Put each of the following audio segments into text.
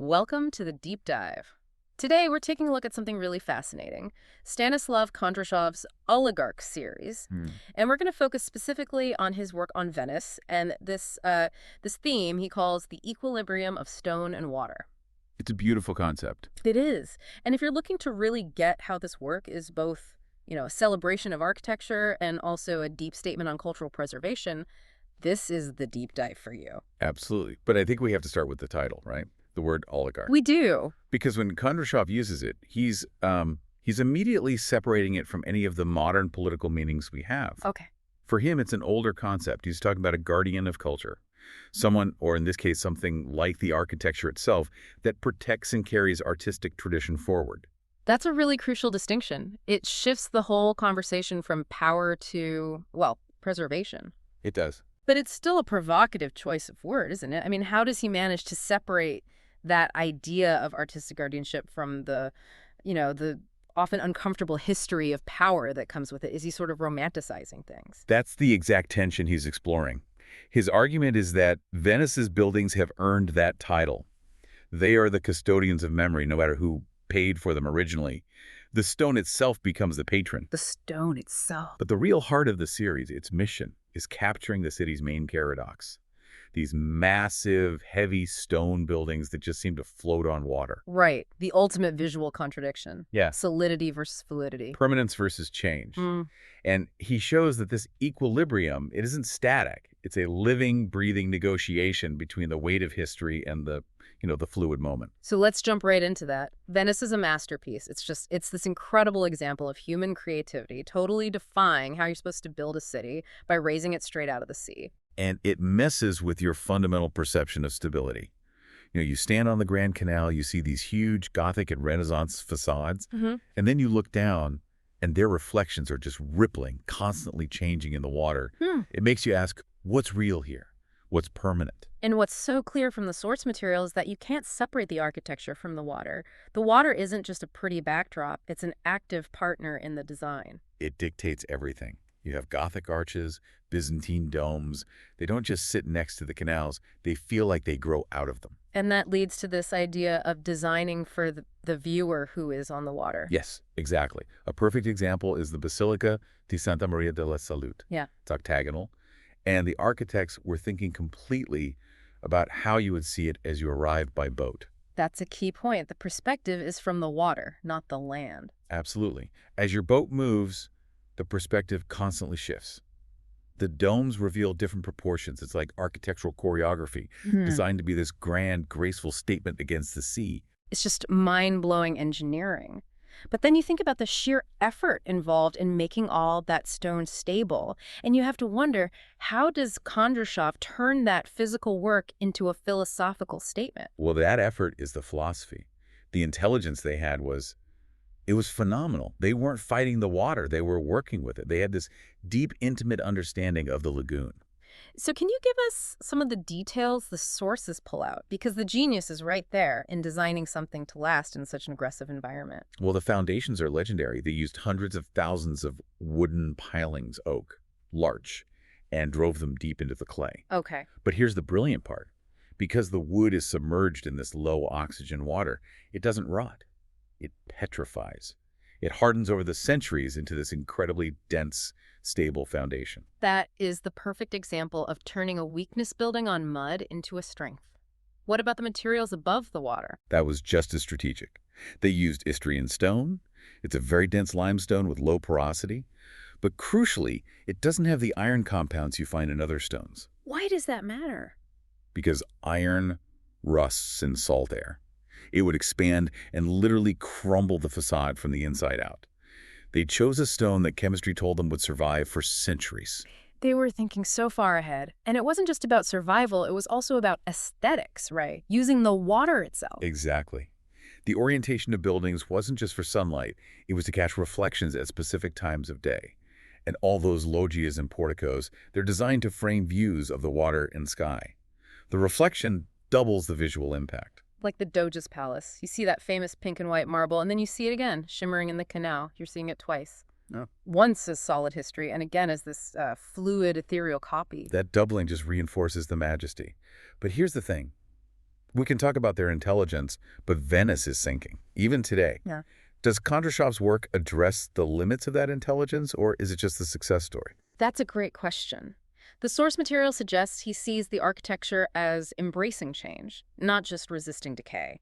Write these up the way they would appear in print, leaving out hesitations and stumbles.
Welcome to the deep dive. Today, we're taking a look at something really fascinating, Stanislav Kondrashov's Oligarch series, and we're going to focus specifically on his work on Venice and this theme he calls the equilibrium of stone and water. It's a beautiful concept. It is. And if you're looking to really get how this work is both, a celebration of architecture and also a deep statement on cultural preservation, this is the deep dive for you. Absolutely. But I think we have to start with the title, right? The word oligarch. We do. Because when Kondrashov uses it, he's immediately separating it from any of the modern political meanings we have. Okay. For him, it's an older concept. He's talking about a guardian of culture. Someone, or in this case, something like the architecture itself, that protects and carries artistic tradition forward. That's a really crucial distinction. It shifts the whole conversation from power to, preservation. It does. But it's still a provocative choice of word, isn't it? I mean, how does he manage to separate that idea of artistic guardianship from the often uncomfortable history of power that comes with it? Is he sort of romanticizing things? That's the exact tension he's exploring. His argument is that Venice's buildings have earned that title. They are the custodians of memory, no matter who paid for them originally. The stone itself becomes the patron. The stone itself. But the real heart of the series, its mission, is capturing the city's main paradox. These massive, heavy stone buildings that just seem to float on water. Right. The ultimate visual contradiction. Yeah. Solidity versus fluidity. Permanence versus change. And he shows that this equilibrium, it isn't static. It's a living, breathing negotiation between the weight of history and the fluid moment. So let's jump right into that. Venice is a masterpiece. It's this incredible example of human creativity, totally defying how you're supposed to build a city by raising it straight out of the sea. And it messes with your fundamental perception of stability. You stand on the Grand Canal, you see these huge Gothic and Renaissance facades, and then you look down, and their reflections are just rippling, constantly changing in the water. It makes you ask, what's real here? What's permanent? And what's so clear from the source material is that you can't separate the architecture from the water. The water isn't just a pretty backdrop, it's an active partner in the design. It dictates everything. You have Gothic arches, Byzantine domes. They don't just sit next to the canals, they feel like they grow out of them. And that leads to this idea of designing for the viewer who is on the water. Yes, exactly. A perfect example is the Basilica di Santa Maria della Salute. Yeah. It's octagonal. And the architects were thinking completely about how you would see it as you arrived by boat. That's a key point. The perspective is from the water, not the land. Absolutely. As your boat moves, the perspective constantly shifts. The domes reveal different proportions. It's like architectural choreography, designed to be this grand, graceful statement against the sea. It's just mind-blowing engineering. But then you think about the sheer effort involved in making all that stone stable, and you have to wonder, how does Kondrashov turn that physical work into a philosophical statement? Well, that effort is the philosophy. The intelligence they had was phenomenal. They weren't fighting the water. They were working with it. They had this deep, intimate understanding of the lagoon. So can you give us some of the details the sources pull out? Because the genius is right there in designing something to last in such an aggressive environment. Well, the foundations are legendary. They used hundreds of thousands of wooden pilings, oak, larch, and drove them deep into the clay. Okay. But here's the brilliant part. Because the wood is submerged in this low oxygen water, it doesn't rot. It petrifies. It hardens over the centuries into this incredibly dense, stable foundation. That is the perfect example of turning a weakness building on mud into a strength. What about the materials above the water? That was just as strategic. They used Istrian stone. It's a very dense limestone with low porosity. But crucially, it doesn't have the iron compounds you find in other stones. Why does that matter? Because iron rusts in salt air. It would expand and literally crumble the facade from the inside out. They chose a stone that chemistry told them would survive for centuries. They were thinking so far ahead. And it wasn't just about survival, it was also about aesthetics, right? Using the water itself. Exactly. The orientation of buildings wasn't just for sunlight. It was to catch reflections at specific times of day. And all those loggias and porticos, they're designed to frame views of the water and sky. The reflection doubles the visual impact. Like the Doge's Palace. You see that famous pink and white marble, and then you see it again, shimmering in the canal. You're seeing it twice. Oh. Once as solid history, and again as this fluid, ethereal copy. That doubling just reinforces the majesty. But here's the thing. We can talk about their intelligence, but Venice is sinking, even today. Yeah. Does Kondrashov's work address the limits of that intelligence, or is it just a success story? That's a great question. The source material suggests he sees the architecture as embracing change, not just resisting decay.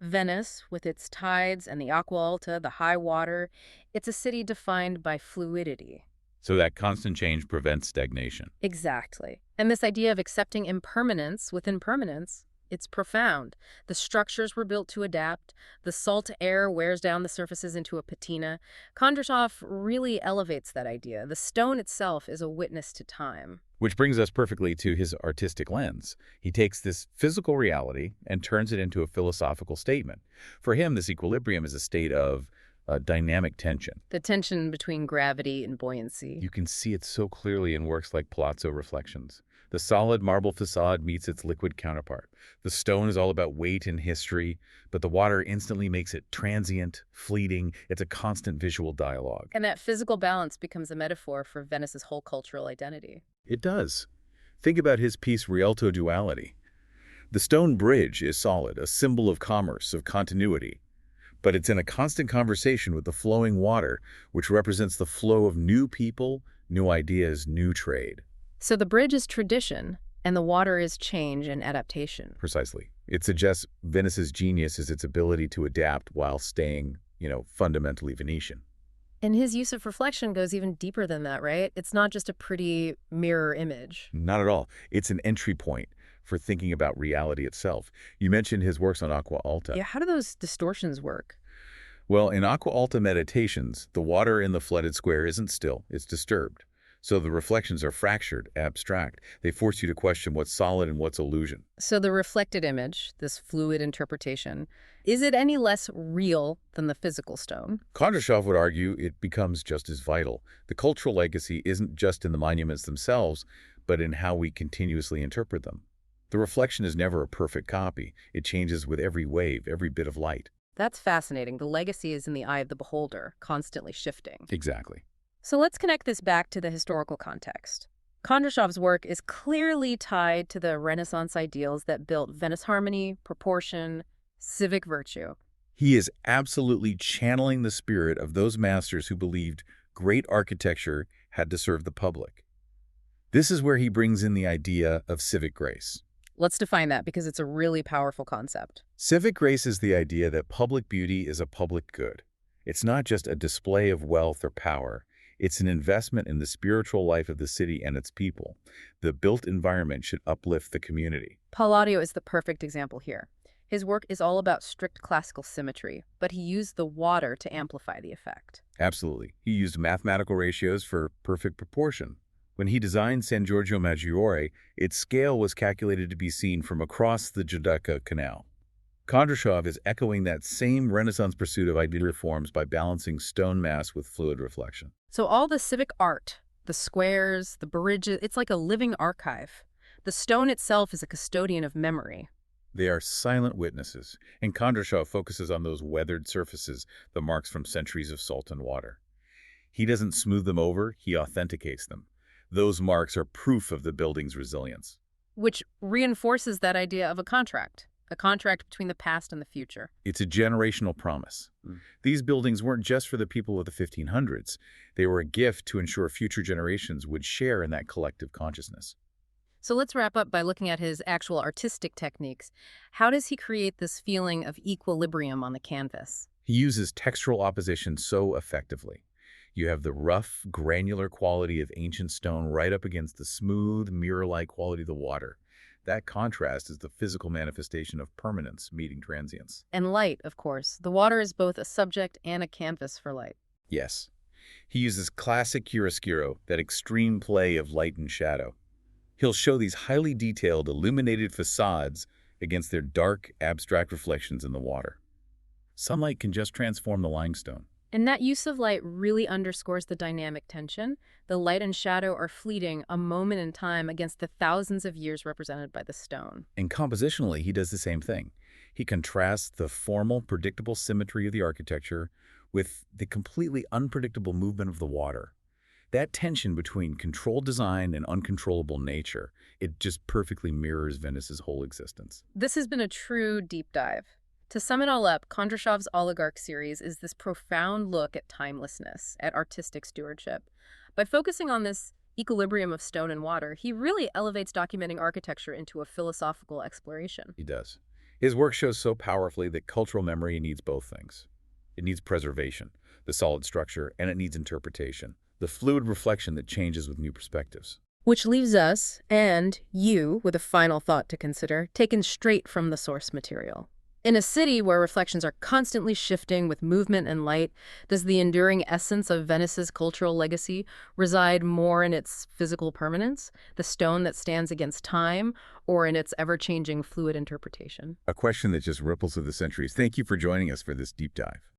Venice, with its tides and the acqua alta, the high water, it's a city defined by fluidity. So that constant change prevents stagnation. Exactly. And this idea of accepting impermanence within permanence, it's profound. The structures were built to adapt. The salt air wears down the surfaces into a patina. Kondrashov really elevates that idea. The stone itself is a witness to time. Which brings us perfectly to his artistic lens. He takes this physical reality and turns it into a philosophical statement. For him, this equilibrium is a state of dynamic tension. The tension between gravity and buoyancy. You can see it so clearly in works like Palazzo Reflections. The solid marble facade meets its liquid counterpart. The stone is all about weight and history, but the water instantly makes it transient, fleeting. It's a constant visual dialogue. And that physical balance becomes a metaphor for Venice's whole cultural identity. It does. Think about his piece Rialto Duality. The stone bridge is solid, a symbol of commerce, of continuity. But it's in a constant conversation with the flowing water, which represents the flow of new people, new ideas, new trade. So the bridge is tradition, and the water is change and adaptation. Precisely. It suggests Venice's genius is its ability to adapt while staying, fundamentally Venetian. And his use of reflection goes even deeper than that, right? It's not just a pretty mirror image. Not at all. It's an entry point for thinking about reality itself. You mentioned his works on Acqua Alta. Yeah, how do those distortions work? Well, in Acqua Alta meditations, the water in the flooded square isn't still, it's disturbed. So the reflections are fractured, abstract. They force you to question what's solid and what's illusion. So the reflected image, this fluid interpretation, is it any less real than the physical stone? Kondrashov would argue it becomes just as vital. The cultural legacy isn't just in the monuments themselves, but in how we continuously interpret them. The reflection is never a perfect copy. It changes with every wave, every bit of light. That's fascinating. The legacy is in the eye of the beholder, constantly shifting. Exactly. So let's connect this back to the historical context. Kondrashov's work is clearly tied to the Renaissance ideals that built Venice harmony, proportion, civic virtue. He is absolutely channeling the spirit of those masters who believed great architecture had to serve the public. This is where he brings in the idea of civic grace. Let's define that because it's a really powerful concept. Civic grace is the idea that public beauty is a public good. It's not just a display of wealth or power. It's an investment in the spiritual life of the city and its people. The built environment should uplift the community. Palladio is the perfect example here. His work is all about strict classical symmetry, but he used the water to amplify the effect. Absolutely. He used mathematical ratios for perfect proportion. When he designed San Giorgio Maggiore, its scale was calculated to be seen from across the Giudecca Canal. Kondrashov is echoing that same Renaissance pursuit of ideal forms by balancing stone mass with fluid reflection. So all the civic art, the squares, the bridges, it's like a living archive. The stone itself is a custodian of memory. They are silent witnesses, and Kondrashov focuses on those weathered surfaces, the marks from centuries of salt and water. He doesn't smooth them over, he authenticates them. Those marks are proof of the building's resilience. Which reinforces that idea of a contract between the past and the future. It's a generational promise. These buildings weren't just for the people of the 1500s. They were a gift to ensure future generations would share in that collective consciousness. So let's wrap up by looking at his actual artistic techniques. How does he create this feeling of equilibrium on the canvas? He uses textural opposition so effectively. You have the rough, granular quality of ancient stone right up against the smooth, mirror-like quality of the water. That contrast is the physical manifestation of permanence meeting transience. And light, of course. The water is both a subject and a canvas for light. Yes. He uses classic chiaroscuro, that extreme play of light and shadow. He'll show these highly detailed, illuminated facades against their dark, abstract reflections in the water. Sunlight can just transform the limestone. And that use of light really underscores the dynamic tension. The light and shadow are fleeting, a moment in time against the thousands of years represented by the stone. And compositionally, he does the same thing. He contrasts the formal, predictable symmetry of the architecture with the completely unpredictable movement of the water. That tension between controlled design and uncontrollable nature, it just perfectly mirrors Venice's whole existence. This has been a true deep dive. To sum it all up, Kondrashov's Oligarch series is this profound look at timelessness, at artistic stewardship. By focusing on this equilibrium of stone and water, he really elevates documenting architecture into a philosophical exploration. He does. His work shows so powerfully that cultural memory needs both things. It needs preservation, the solid structure, and it needs interpretation, the fluid reflection that changes with new perspectives. Which leaves us, and you, with a final thought to consider, taken straight from the source material. In a city where reflections are constantly shifting with movement and light, does the enduring essence of Venice's cultural legacy reside more in its physical permanence, the stone that stands against time, or in its ever-changing fluid interpretation? A question that just ripples through the centuries. Thank you for joining us for this deep dive.